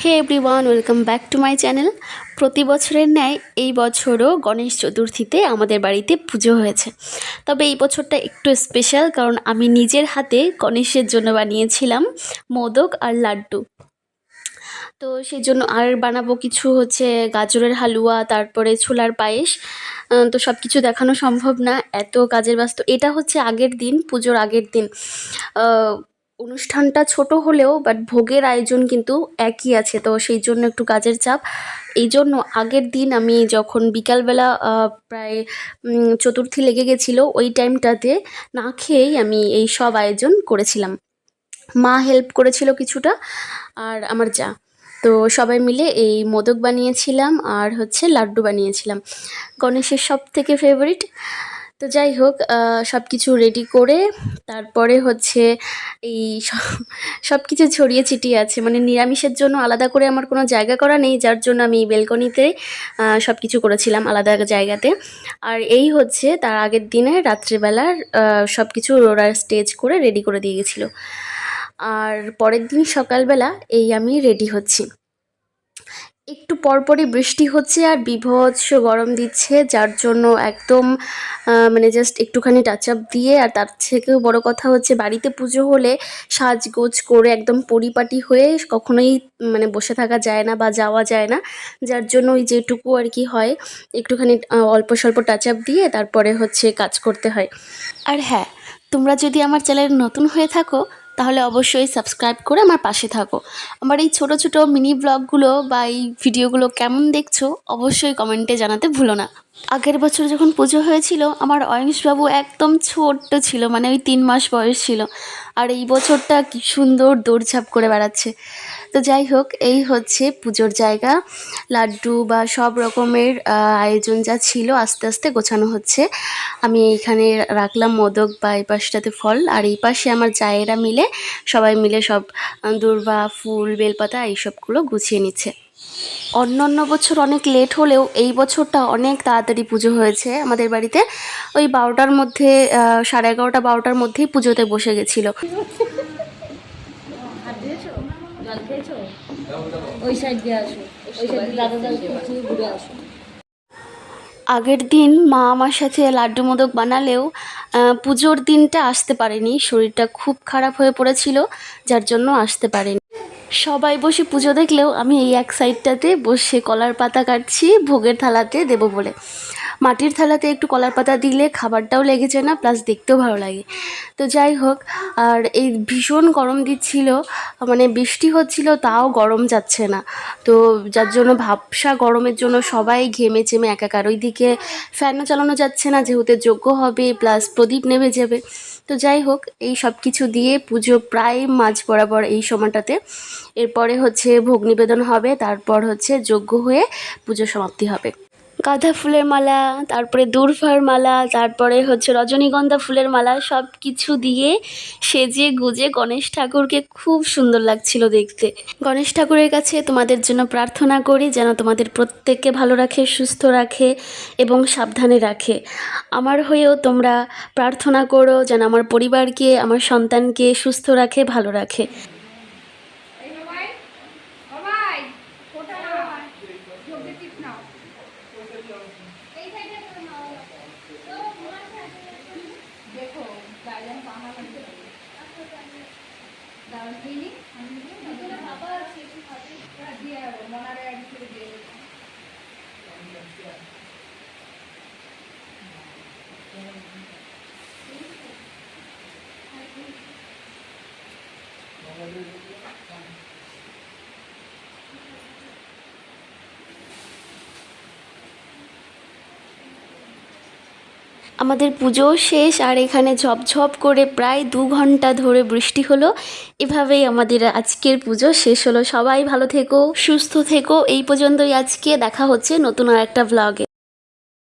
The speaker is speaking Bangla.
Hey everyone, welcome back to my channel. প্রতি বছরের ন্যায় এই বছরও গণেশ চতুর্থীতে আমাদের বাড়িতে পুজো হয়েছে। তবে এই বছরটা একটু স্পেশাল, কারণ আমি নিজের হাতে গণেশের জন্য বানিয়েছিলাম মোদক আর লাড্ডু। তো সেই জন্য আর বানাবো কিছু গাজরের হালুয়া, তারপরে ছোলার পায়েস। তো সব কিছু দেখানো সম্ভব না, এত কাজের ব্যস্ত। এটা আগের দিন, পুজোর আগের দিন। অনুষ্ঠানটা ছোট হলেও বাট ভোগের আয়োজন কিন্তু একই আছে, তো সেই জন্য একটু কাজের চাপ। এই জন্য আগের দিন আমি যখন বিকালবেলা প্রায় চতুর্থী লেগে গেছিলো, ওই টাইমটাতে না খেয়েই আমি এই সব আয়োজন করেছিলাম। মা হেল্প করেছিল কিছুটা, আর আমার যা। তো সবাই মিলে এই মোদক বানিয়েছিলাম আর লাড্ডু বানিয়েছিলাম, গণেশের সব থেকে ফেভারিট। তো যাই হোক, সব কিছু রেডি করে তারপরে এই সব কিছু ছড়িয়ে ছিটিয়ে আছে, মানে নিরামিষের জন্য আলাদা করে আমার কোনো জায়গা করা নেই, যার জন্য আমি বেলকনিতে সব কিছু করেছিলাম আলাদা জায়গাতে। আর এই তার আগের দিনে রাত্রিবেলার সব কিছু ওরা স্টেজ করে রেডি করে দিয়ে গেছিলো। আর পরের দিন সকালবেলা এই আমি রেডি হচ্ছি। একটু পরপরই বৃষ্টি হচ্ছে আর বীভৎস গরম দিচ্ছে, যার জন্য একদম মানে জাস্ট একটুখানি টাচ আপ দিয়ে, আর তার থেকেও বড় কথা বাড়িতে পুজো হলে সাজগোজ করে একদম পরিপাটি হয়ে কখনোই মানে বসে থাকা যায় না বা যাওয়া যায় না, যার জন্য ওই যেটুকু আর কি হয় একটুখানি অল্প স্বল্প টাচ আপ দিয়ে তারপরে কাজ করতে হয়। আর হ্যাঁ, তোমরা যদি আমার চ্যানেল নতুন হয়ে থাকো তাহলে অবশ্যই সাবস্ক্রাইব করে আমার পাশে থাকো। আমার এই ছোট ছোট মিনি ব্লগগুলো বা এই ভিডিওগুলো কেমন দেখছো অবশ্যই কমেন্টে জানাতে ভুলো না। আগের বছর যখন পুজো হয়েছিল আমার অয়ংশবাবু একদম ছোট্ট ছিল, মানে ওই 3 মাস বয়স ছিল, আর এই বছরটা কি সুন্দর দৌড়ঝাঁপ করে বেড়াচ্ছে। তো যাই হোক, এই পুজোর জায়গা, লাড্ডু বা সব রকমের আয়োজন যা ছিল আস্তে আস্তে গোছানো হচ্ছে। আমি এইখানে রাখলাম মোদক বা এই পাশটাতে ফল, আর এই পাশে আমার জায়েরা মিলে সবাই মিলে সব দূর্বা, ফুল, বেলপাতা এইসবগুলো গুছিয়ে নিচ্ছে। অন্য বছর অনেক লেট হলেও এই বছরটা অনেক তাড়াতাড়ি পুজো হয়েছে আমাদের বাড়িতে। ওই 12টার মধ্যে, 11:30 12টার মধ্যেই পুজোতে বসে গেছিলো। আগের দিন মা আমার সাথে লাড্ডু মোদক বানালেও পুজোর দিনটা আসতে পারেনি, শরীরটা খুব খারাপ হয়ে পড়েছিল, যার জন্য আসতে পারেনি। সবাই বসে পুজো দেখলেও আমি এই এক সাইডটাতে বসে কলার পাতা কাটছি ভোগের থালাতে দেবো বলে। মাটির থালাতে একটু কলার পাতা দিলে খাবারটাও লেগেছে না, প্লাস দেখতেও ভালো লাগে। তো যাই হোক, আর এই ভীষণ গরম দিচ্ছিল, মানে বৃষ্টি হচ্ছিল তাও গরম যাচ্ছে না। তো যার জন্য ভাবসা গরমের জন্য সবাই ঘেমে চেমে একাকার। ওইদিকে ফ্যানও চালানো যাচ্ছে না, যেহেতু যজ্ঞ হবে প্লাস প্রদীপ নেভে যাবে। তো যাই হোক, এই সব কিছু দিয়ে পুজো প্রায় মাঝ বরাবর এই সময়টাতে। এরপরে ভোগ নিবেদন হবে, তারপর যজ্ঞ হয়ে পুজো সমাপ্তি হবে। গাঁদা ফুলের মালা, তারপরে দূর্বার মালা, তারপরে রজনীগন্ধা ফুলের মালা, সব কিছু দিয়ে সেজে গুজে গণেশ ঠাকুরকে খুব সুন্দর লাগছিল দেখতে। গণেশ ঠাকুরের কাছে তোমাদের জন্য প্রার্থনা করি যেন তোমাদের প্রত্যেককে ভালো রাখে, সুস্থ রাখে এবং সাবধানে রাখে। আমার হয়েও তোমরা প্রার্থনা করো যেন আমার পরিবারকে, আমার সন্তানকে সুস্থ রাখে, ভালো রাখে। আমাদের পুজো শেষ, আর এখানে ঝপঝপ করে প্রায় 2 ঘন্টা ধরে বৃষ্টি হলো। এভাবেই আমাদের আজকের পুজো শেষ হলো। সবাই ভালো থেকো, সুস্থ থেকো। এই পর্যন্তই আজকে, দেখা হচ্ছে নতুন আর একটা ব্লগে।